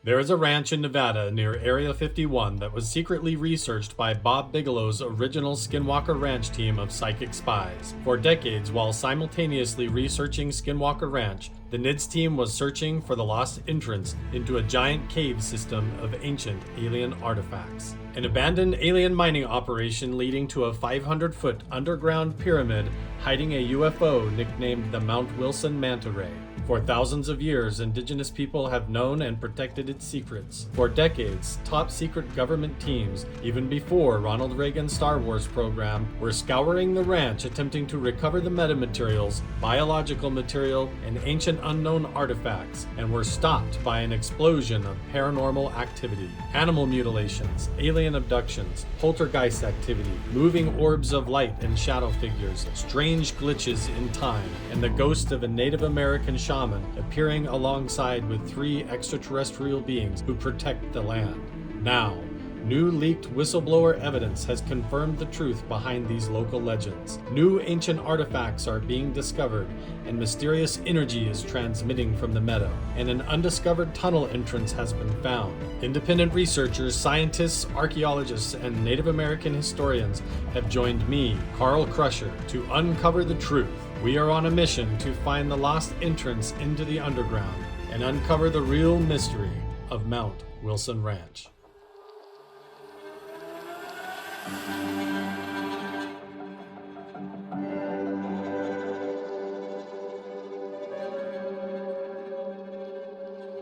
There is a ranch in Nevada near Area 51 that was secretly researched by Bob Bigelow's original Skinwalker Ranch team of psychic spies. For decades, while simultaneously researching Skinwalker Ranch, the NIDS team was searching for the lost entrance into a giant cave system of ancient alien artifacts. An abandoned alien mining operation leading to a 500-foot underground pyramid hiding a UFO nicknamed the Mount Wilson Manta Ray. For thousands of years, indigenous people have known and protected its secrets. For decades, top-secret government teams, even before Ronald Reagan's Star Wars program, were scouring the ranch attempting to recover the metamaterials, biological material, and ancient unknown artifacts, and were stopped by an explosion of paranormal activity. Animal mutilations, alien abductions, poltergeist activity, moving orbs of light and shadow figures, strange glitches in time, and the ghost of a Native American shaman appearing alongside with 3 extraterrestrial beings who protect the land. Now, new leaked whistleblower evidence has confirmed the truth behind these local legends. New ancient artifacts are being discovered, and mysterious energy is transmitting from the meadow, and an undiscovered tunnel entrance has been found. Independent researchers, scientists, archaeologists, and Native American historians have joined me, Carl Crusher, to uncover the truth. We are on a mission to find the lost entrance into the underground and uncover the real mystery of Mount Wilson Ranch.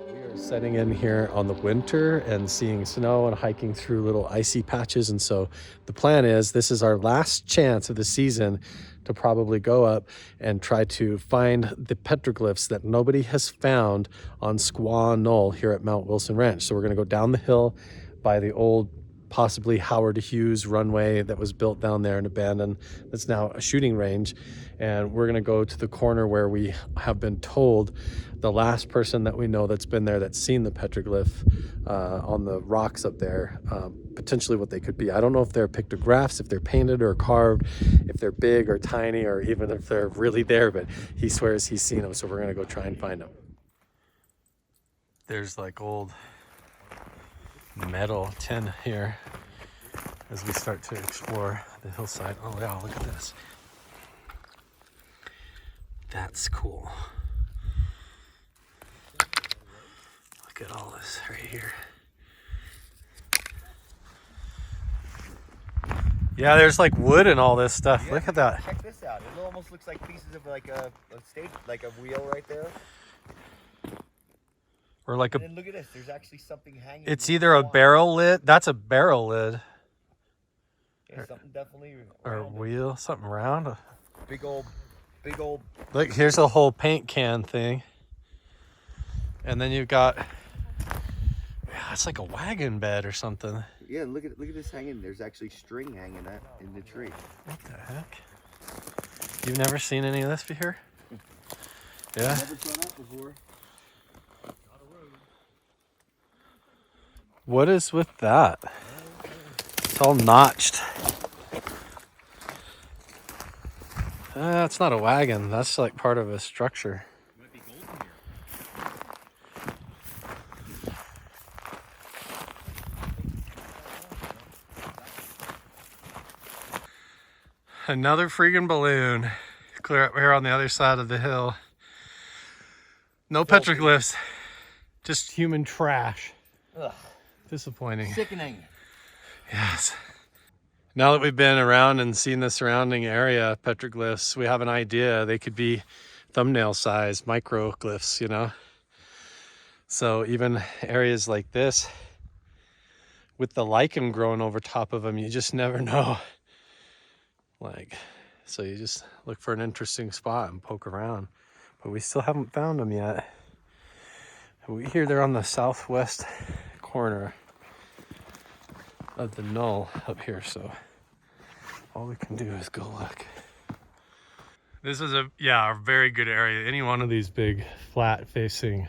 We are setting in here on the winter and seeing snow and hiking through little icy patches, and so the plan is this is our last chance of the season to probably go up and try to find the petroglyphs that nobody has found on Squaw Knoll here at Mount Wilson Ranch. So we're going to go down the hill by the old possibly Howard Hughes runway that was built down there and abandoned. That's now a shooting range. And we're gonna go to the corner where we have been told the last person that we know that's been there, that's seen the petroglyph on the rocks up there, potentially what they could be. I don't know if they're pictographs, if they're painted or carved, if they're big or tiny, or even if they're really there, but he swears he's seen them. So we're gonna go try and find them. There's like old metal tin here as we start to explore the hillside. Oh yeah, look at this. That's cool. Look at all this right here. Yeah, there's like wood and all this stuff. Yeah, look at that. Check this out. It almost looks like pieces of like a stage, like a wheel right there. Or like a. And then look at this. There's actually something hanging. It's either a barrel lid. That's a barrel lid. Yeah, something definitely. Or a wheel, something round. Big old. Look, here's a whole paint can thing. And then you've got. Yeah, it's like a wagon bed or something. Yeah, look at this hanging. There's actually string hanging that in the tree. What the heck? You've never seen any of this before? Yeah. Never saw that before. What is with that? It's all notched. That's not a wagon. That's like part of a structure. Might be gold in here. Another freaking balloon. Clear up here on the other side of the hill. No petroglyphs. Just human trash. Ugh. Disappointing. Sickening. Yes. Now that we've been around and seen the surrounding area petroglyphs, we have an idea. They could be thumbnail size microglyphs, you know? So even areas like this, with the lichen growing over top of them, you just never know. Like, so you just look for an interesting spot and poke around. But we still haven't found them yet. We hear they're on the southwest corner of the knoll up here, so all we can do is go look. This is a very good area. Any one of these big flat facing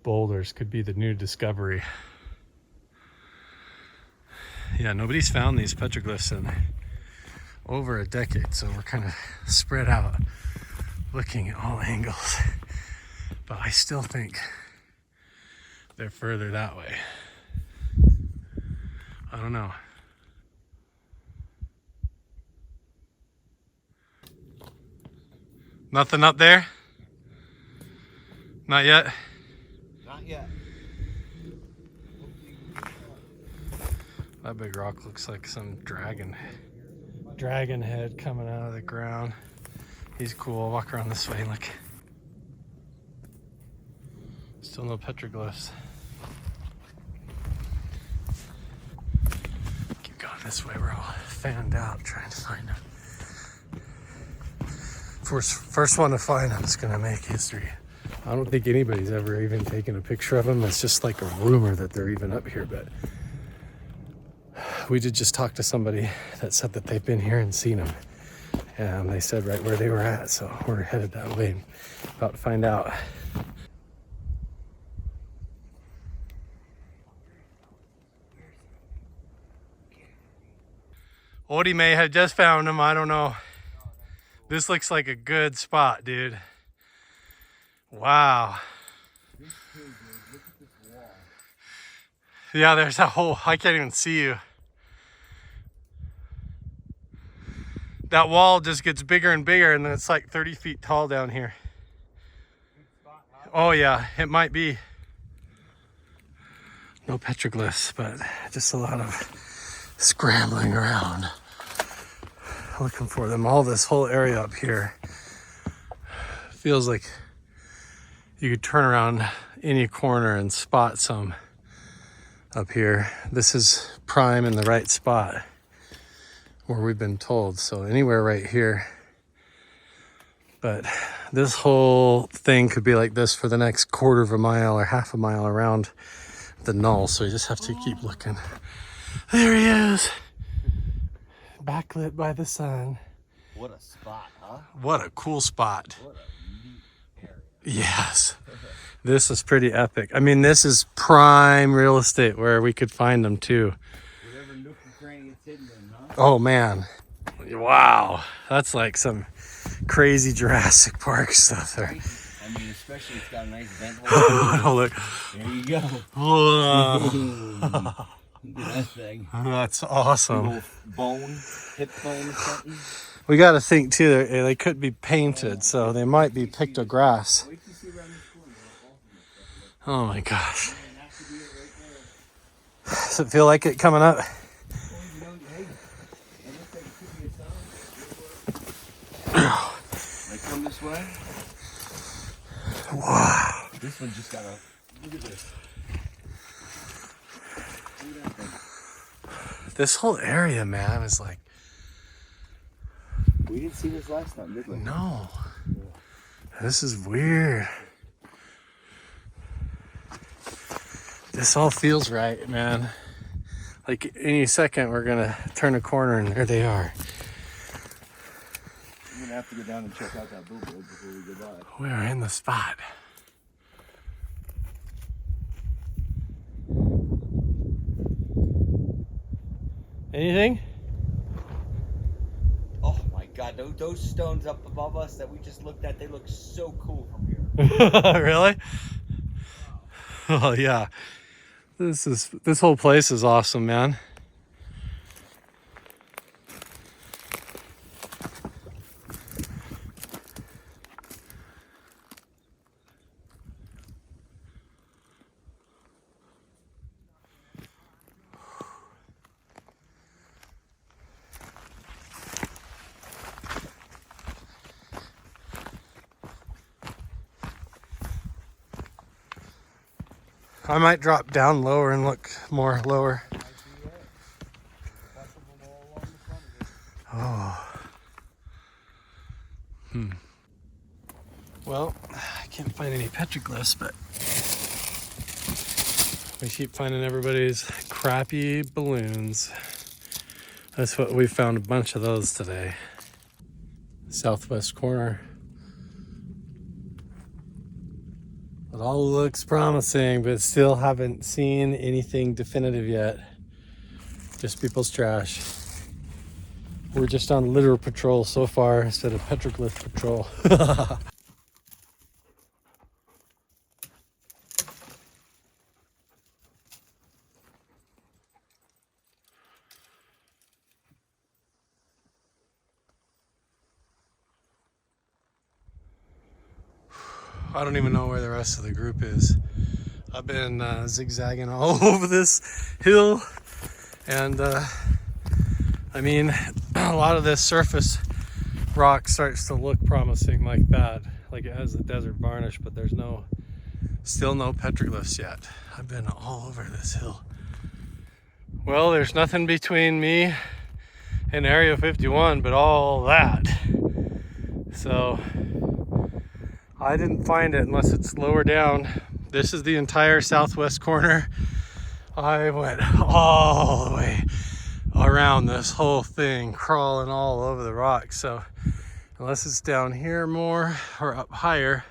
boulders could be the new discovery. Yeah, nobody's found these petroglyphs in over a decade, so we're kind of spread out looking at all angles. But I still think They're further that way. I don't know. Nothing up there? Not yet? Not yet. That big rock looks like some dragon head coming out of the ground. He's cool. I'll walk around this way. Look. Still no petroglyphs. Keep going this way. We're all fanned out trying to find them. First one to find them is gonna make history. I don't think anybody's ever even taken a picture of them. It's just like a rumor that they're even up here, but we did just talk to somebody that said that they've been here and seen them. And they said right where they were at, so we're headed that way, about to find out. Odie may have just found them, I don't know. This looks like a good spot, dude. Wow. Yeah, there's a whole, I can't even see you. That wall just gets bigger and bigger, and then it's like 30 feet tall down here. Oh yeah, it might be. No petroglyphs, but just a lot of scrambling around, looking for them. All this whole area up here feels like you could turn around any corner and spot some up here. This is prime in the right spot where we've been told, so anywhere right here. But this whole thing could be like this for the next quarter of a mile or half a mile around the null, so you just have to keep looking. There he is, backlit by the sun. What a spot, huh? What a cool spot. What a neat area. Yes. This is pretty epic. I mean, this is prime real estate where we could find them too. Whatever nook and cranny it's hidden in, huh? Oh man. Wow. That's like some crazy Jurassic Park stuff there. I mean, especially it's got a nice vent hole. Oh, look. There you go. Whoa. Look at that thing. That's awesome. Little bone, hip bone or something. We got to think too, they could be painted, so they might be pictographs. Wait till you see around this corner. Oh my gosh. Does it feel like it coming up? They come this way. Wow. This one just got a. Look at this. Look at that thing. This whole area, man, is like. We didn't see this last time, did we? No. This is weird. This all feels right, man. Like any second we're gonna turn a corner and there they are. We're gonna have to go down and check out that billboard before we go by. We're in the spot. Anything? Oh my God, those stones up above us that we just looked at, they look so cool from here. Really? Oh yeah. This whole place is awesome, man. I might drop down lower and look more lower. Oh. Well, I can't find any petroglyphs, but we keep finding everybody's crappy balloons. That's what we found, a bunch of those today. Southwest corner. It all looks promising, but still haven't seen anything definitive yet. Just people's trash. We're just on litter patrol so far instead of petroglyph patrol. I don't even know where the rest of the group is. I've been zigzagging all over this hill, and I mean, a lot of this surface rock starts to look promising like that, like it has the desert varnish, but there's still no petroglyphs yet. I've been all over this hill. Well, there's nothing between me and Area 51 but all that. So I didn't find it unless it's lower down. This is the entire southwest corner. I went all the way around this whole thing, crawling all over the rocks. So unless it's down here more or up higher.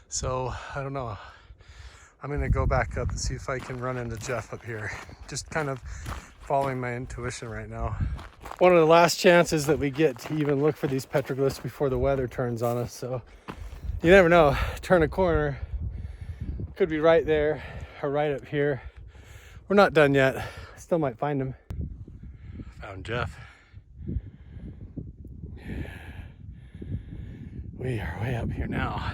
So I don't know. I'm gonna go back up and see if I can run into Jeff up here. Just kind of following my intuition right now. One of the last chances that we get to even look for these petroglyphs before the weather turns on us. So you never know, turn a corner, could be right there or right up here. We're not done yet. Still might find him. Found Jeff. We are way up here now.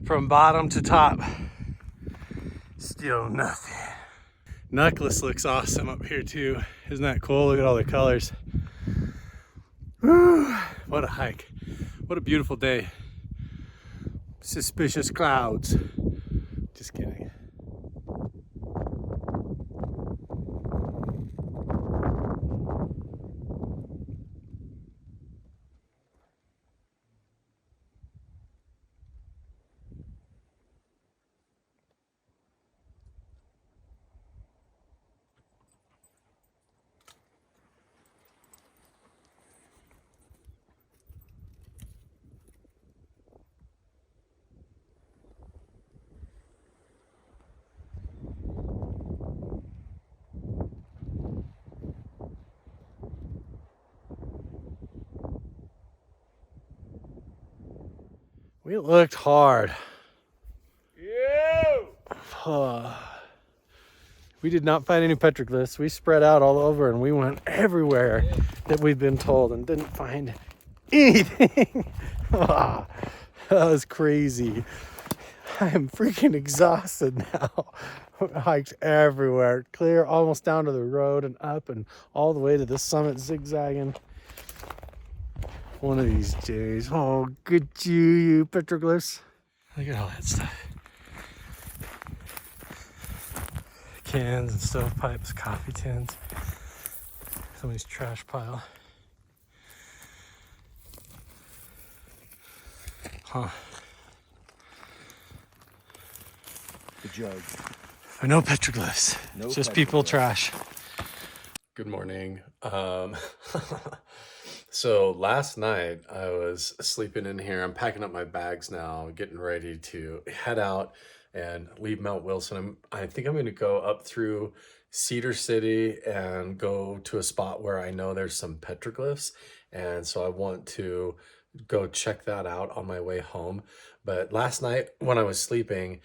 From bottom to top, still nothing. Necklace looks awesome up here too. Isn't that cool? Look at all the colors. Woo, what a hike. What a beautiful day. Suspicious clouds. Just kidding. We looked hard. We did not find any petroglyphs. We spread out all over and we went everywhere that we've been told and didn't find anything. That was crazy. I am freaking exhausted now. Hiked everywhere, clear almost down to the road and up and all the way to the summit, zigzagging. One of these days. Oh, good you petroglyphs. Look at all that stuff. Cans and stovepipes, coffee tins. Somebody's trash pile. Huh. The jug. No petroglyphs. No Just petroglyphs. people trash. Good morning. So last night I was sleeping in here. I'm packing up my bags now, getting ready to head out and leave Mount Wilson. I think I'm going to go up through Cedar City and go to a spot where I know there's some petroglyphs. And so I want to go check that out on my way home. But last night when I was sleeping,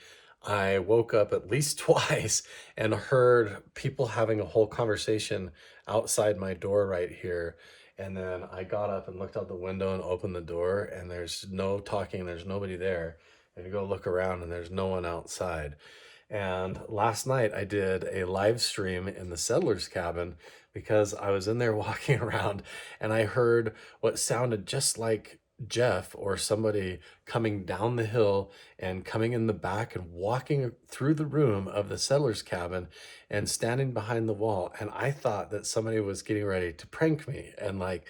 I woke up at least twice and heard people having a whole conversation outside my door right here. And then I got up and looked out the window and opened the door, and there's no talking, there's nobody there. And you go look around and there's no one outside. And last night I did a live stream in the settler's cabin because I was in there walking around and I heard what sounded just like Jeff or somebody coming down the hill and coming in the back and walking through the room of the settler's cabin and standing behind the wall. And I thought that somebody was getting ready to prank me and like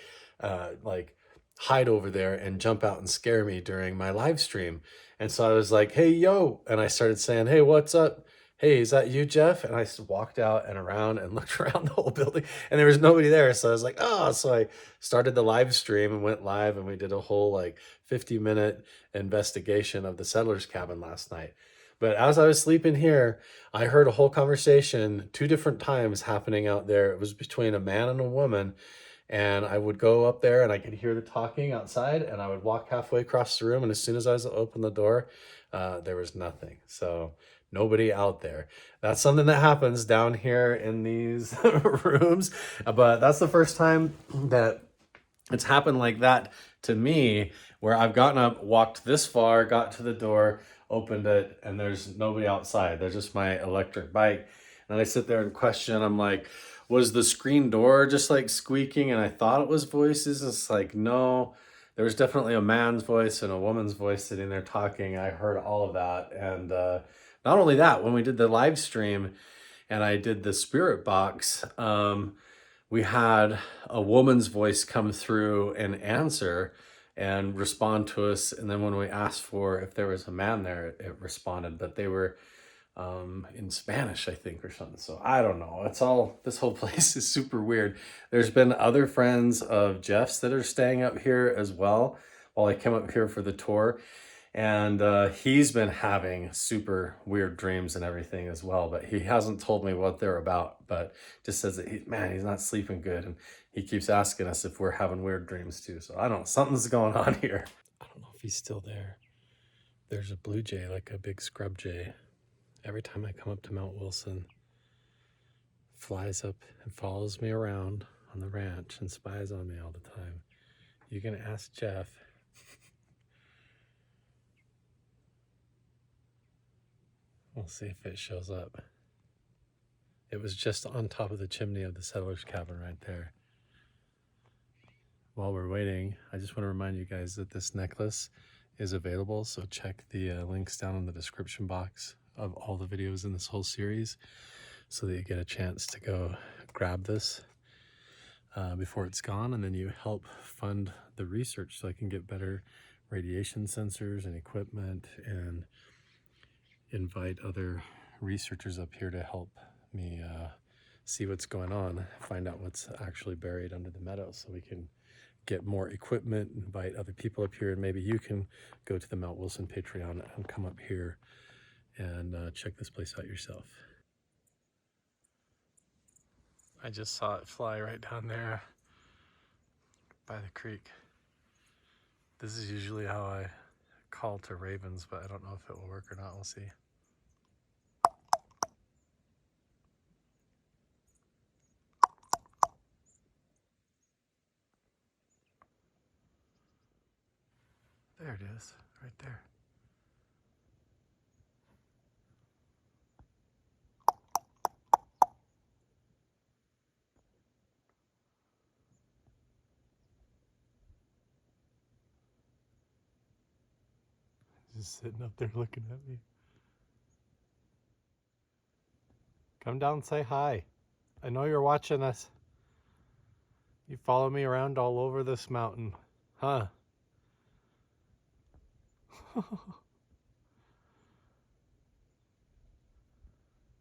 hide over there and jump out and scare me during my live stream. And so I was like, hey, yo. And I started saying, hey, what's up? Hey, is that you, Jeff? And I walked out and around and looked around the whole building and there was nobody there. So I was like, oh, so I started the live stream and went live and we did a whole like 50-minute investigation of the settler's cabin last night. But as I was sleeping here, I heard a whole conversation 2 different times happening out there. It was between a man and a woman. And I would go up there and I could hear the talking outside and I would walk halfway across the room. And as soon as I opened the door, there was nothing. So nobody out there. That's something that happens down here in these rooms. But that's the first time that it's happened like that to me, where I've gotten up, walked this far, got to the door, opened it, and there's nobody outside. There's just my electric bike. And I sit there and question, I'm like, was the screen door just like squeaking and I thought it was voices? It's like, no, there was definitely a man's voice and a woman's voice sitting there talking. I heard all of that. And not only that, when we did the live stream and I did the spirit box, we had a woman's voice come through and answer and respond to us. And then when we asked for if there was a man there, it responded, but they were in Spanish, I think, or something. So I don't know. It's all, this whole place is super weird. There's been other friends of Jeff's that are staying up here as well while I came up here for the tour. And he's been having super weird dreams and everything as well, but he hasn't told me what they're about, but just says that he's not sleeping good. And he keeps asking us if we're having weird dreams too. So I don't know, something's going on here. I don't know if he's still there. There's a blue jay, like a big scrub jay. Every time I come up to Mount Wilson, flies up and follows me around on the ranch and spies on me all the time. You can ask Jeff. We'll see if it shows up. It was just on top of the chimney of the settler's cabin right there. While we're waiting, I just want to remind you guys that this necklace is available, so check the links down in the description box of all the videos in this whole series so that you get a chance to go grab this before it's gone, and then you help fund the research so I can get better radiation sensors and equipment and invite other researchers up here to help me see what's going on, find out what's actually buried under the meadow so we can get more equipment, invite other people up here, and maybe you can go to the Mount Wilson Patreon and come up here and check this place out yourself. I just saw it fly right down there by the creek. This is usually how I call to ravens, but I don't know if it will work or not. We'll see. There it is, right there. Just sitting up there looking at me. Come down and say hi. I know you're watching us. You follow me around all over this mountain, huh?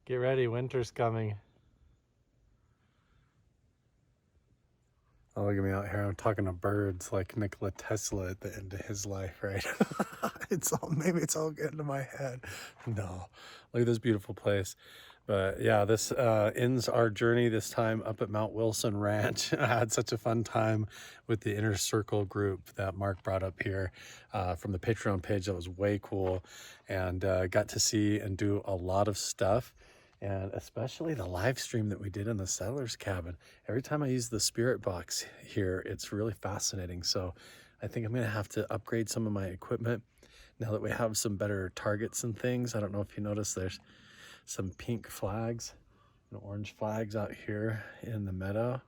Get ready, winter's coming. Oh, look at me out here. I'm talking to birds like Nikola Tesla at the end of his life, right? Maybe it's all getting to my head. No, look at this beautiful place. But yeah, this ends our journey this time up at Mount Wilson Ranch. I had such a fun time with the Inner Circle group that Mark brought up here from the Patreon page. That was way cool, and got to see and do a lot of stuff. And especially the live stream that we did in the settler's cabin. Every time I use the spirit box here, it's really fascinating. So I think I'm gonna have to upgrade some of my equipment now that we have some better targets and things. I don't know if you noticed, there's some pink flags and orange flags out here in the meadow.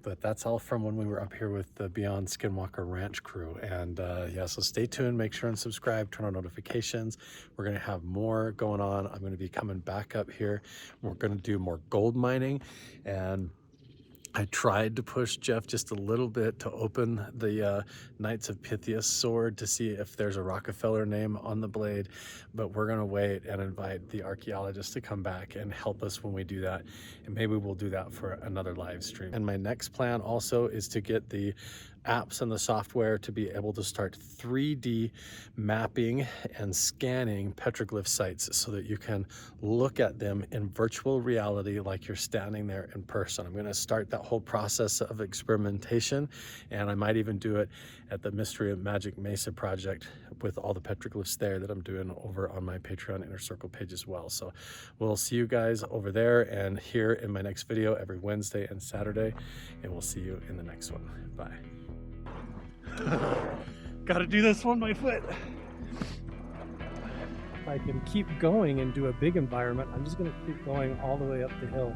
But that's all from when we were up here with the Beyond Skinwalker Ranch crew. And yeah, so stay tuned, make sure and subscribe, turn on notifications. We're gonna have more going on. I'm gonna be coming back up here. We're gonna do more gold mining, and I tried to push Jeff just a little bit to open the Knights of Pythias sword to see if there's a Rockefeller name on the blade, but we're gonna wait and invite the archaeologist to come back and help us when we do that. And maybe we'll do that for another live stream. And my next plan also is to get the apps and the software to be able to start 3D mapping and scanning petroglyph sites so that you can look at them in virtual reality like you're standing there in person. I'm going to start that whole process of experimentation, and I might even do it at the Mystery of Magic Mesa project with all the petroglyphs there that I'm doing over on my Patreon Inner Circle page as well. So we'll see you guys over there and here in my next video every Wednesday and Saturday, and we'll see you in the next one. Bye. Gotta do this one by foot. If I can keep going and do a big environment, I'm just gonna keep going all the way up the hill.